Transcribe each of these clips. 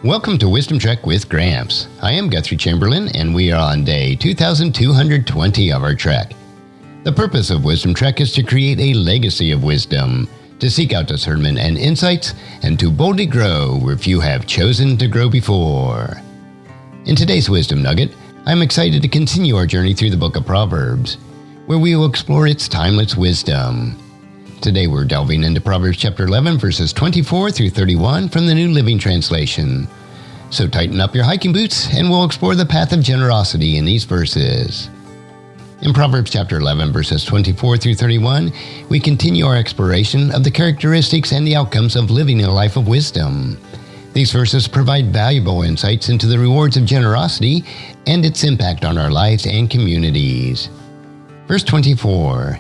Welcome to Wisdom Trek with Gramps. I am Guthrie Chamberlain, and we are on day 2220 of our trek. The purpose of Wisdom Trek is to create a legacy of wisdom, to seek out discernment and insights, and to boldly grow where few have chosen to grow before. In today's Wisdom Nugget, I'm excited to continue our journey through the book of Proverbs, where we will explore its timeless wisdom. Today we're delving into Proverbs chapter 11, verses 24 through 31 from the New Living Translation. So tighten up your hiking boots and we'll explore the path of generosity in these verses. In Proverbs chapter 11, verses 24 through 31, we continue our exploration of the characteristics and the outcomes of living a life of wisdom. These verses provide valuable insights into the rewards of generosity and its impact on our lives and communities. Verse 24.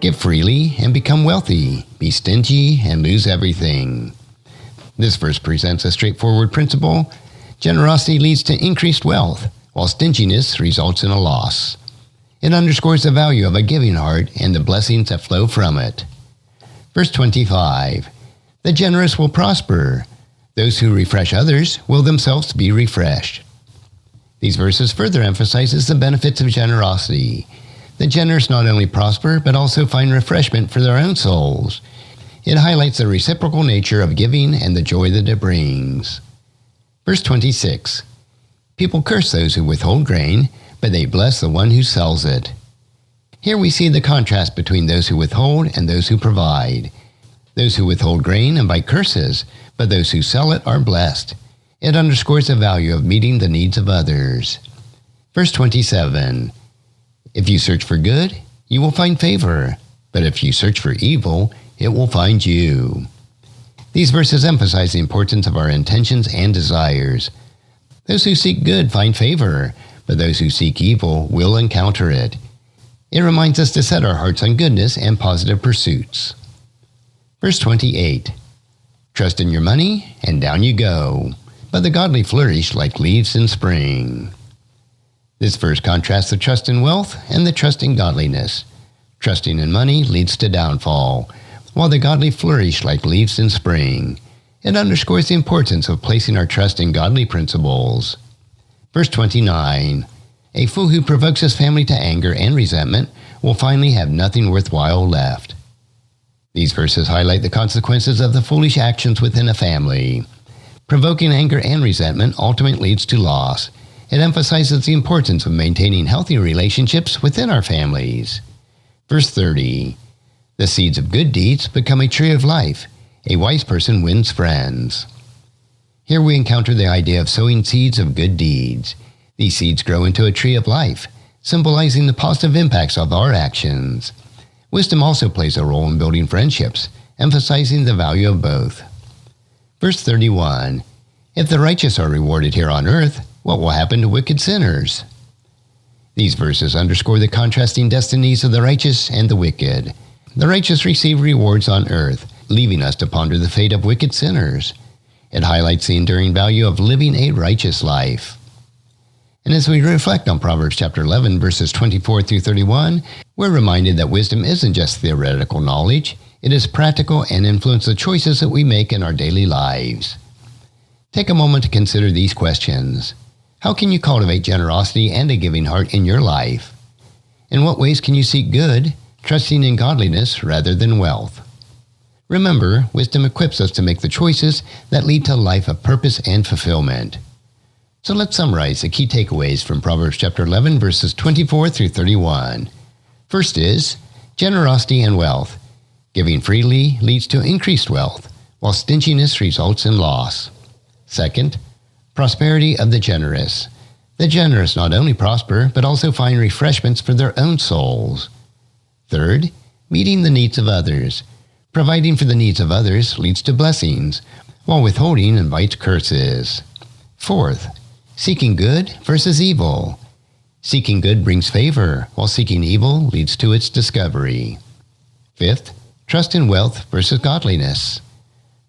Give freely and become wealthy. Be stingy and lose everything. This verse presents a straightforward principle. Generosity leads to increased wealth, while stinginess results in a loss. It underscores the value of a giving heart and the blessings that flow from it. Verse 25. The generous will prosper. Those who refresh others will themselves be refreshed. These verses further emphasizes the benefits of generosity. The generous not only prosper, but also find refreshment for their own souls. It highlights the reciprocal nature of giving and the joy that it brings. Verse 26. People curse those who withhold grain, but they bless the one who sells it. Here we see the contrast between those who withhold and those who provide. Those who withhold grain invite curses, but those who sell it are blessed. It underscores the value of meeting the needs of others. Verse 27. If you search for good, you will find favor, but if you search for evil, it will find you. These verses emphasize the importance of our intentions and desires. Those who seek good find favor, but those who seek evil will encounter it. It reminds us to set our hearts on goodness and positive pursuits. Verse 28. Trust in your money, and down you go, but the godly flourish like leaves in spring. This verse contrasts the trust in wealth and the trust in godliness. Trusting in money leads to downfall, while the godly flourish like leaves in spring. It underscores the importance of placing our trust in godly principles. Verse 29. A fool who provokes his family to anger and resentment will finally have nothing worthwhile left. These verses highlight the consequences of the foolish actions within a family. Provoking anger and resentment ultimately leads to loss. It emphasizes the importance of maintaining healthy relationships within our families. Verse 30. The seeds of good deeds become a tree of life. A wise person wins friends. Here we encounter the idea of sowing seeds of good deeds. These seeds grow into a tree of life, symbolizing the positive impacts of our actions. Wisdom also plays a role in building friendships, emphasizing the value of both. Verse 31. If the righteous are rewarded here on earth, what will happen to wicked sinners? These verses underscore the contrasting destinies of the righteous and the wicked. The righteous receive rewards on earth, leaving us to ponder the fate of wicked sinners. It highlights the enduring value of living a righteous life. And as we reflect on Proverbs chapter 11, verses 24 through 31, we're reminded that wisdom isn't just theoretical knowledge. It is practical and influences the choices that we make in our daily lives. Take a moment to consider these questions. How can you cultivate generosity and a giving heart in your life? In what ways can you seek good, trusting in godliness rather than wealth? Remember, wisdom equips us to make the choices that lead to a life of purpose and fulfillment. So let's summarize the key takeaways from Proverbs chapter 11, verses 24 through 31. First is generosity and wealth. Giving freely leads to increased wealth, while stinginess results in loss. Second, prosperity of the generous. The generous not only prosper, but also find refreshments for their own souls. Third, meeting the needs of others. Providing for the needs of others leads to blessings, while withholding invites curses. Fourth, seeking good versus evil. Seeking good brings favor, while seeking evil leads to its discovery. Fifth, trust in wealth versus godliness.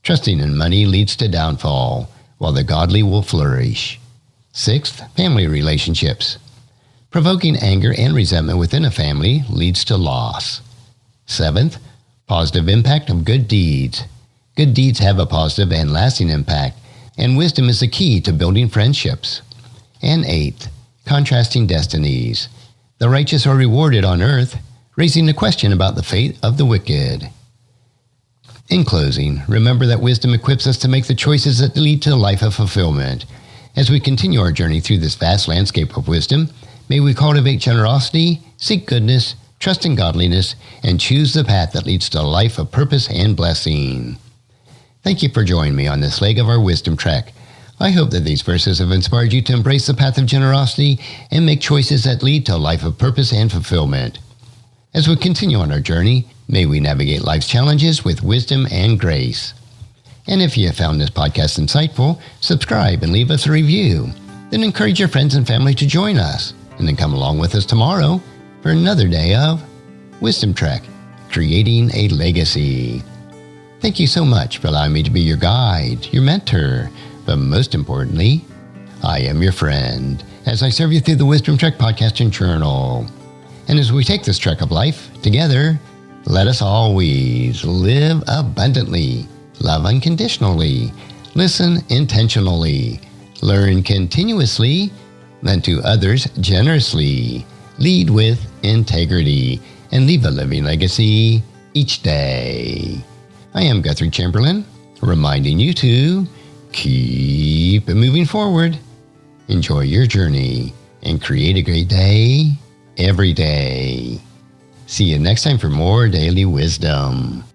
Trusting in money leads to downfall, while the godly will flourish. Sixth, family relationships. Provoking anger and resentment within a family leads to loss. Seventh, positive impact of good deeds. Good deeds have a positive and lasting impact. and wisdom is the key to building friendships. And 8th, contrasting destinies. The righteous are rewarded on earth, raising the question about the fate of the wicked. In closing, remember that wisdom equips us to make the choices that lead to a life of fulfillment. As we continue our journey through this vast landscape of wisdom, may we cultivate generosity, seek goodness, trust in godliness, and choose the path that leads to a life of purpose and blessing. Thank you for joining me on this leg of our wisdom trek. I hope that these verses have inspired you to embrace the path of generosity and make choices that lead to a life of purpose and fulfillment. As we continue on our journey, may we navigate life's challenges with wisdom and grace. And if you have found this podcast insightful, subscribe and leave us a review. Then encourage your friends and family to join us. And then come along with us tomorrow for another day of Wisdom Trek, Creating a Legacy. Thank you so much for allowing me to be your guide, your mentor, but most importantly, I am your friend as I serve you through the Wisdom Trek podcast and journal. And as we take this trek of life together, let us always live abundantly, love unconditionally, listen intentionally, learn continuously, lend to others generously, lead with integrity, and leave a living legacy each day. I am Guthrie Chamberlain, reminding you to keep moving forward, enjoy your journey, and create a great day every day. See you next time for more daily wisdom.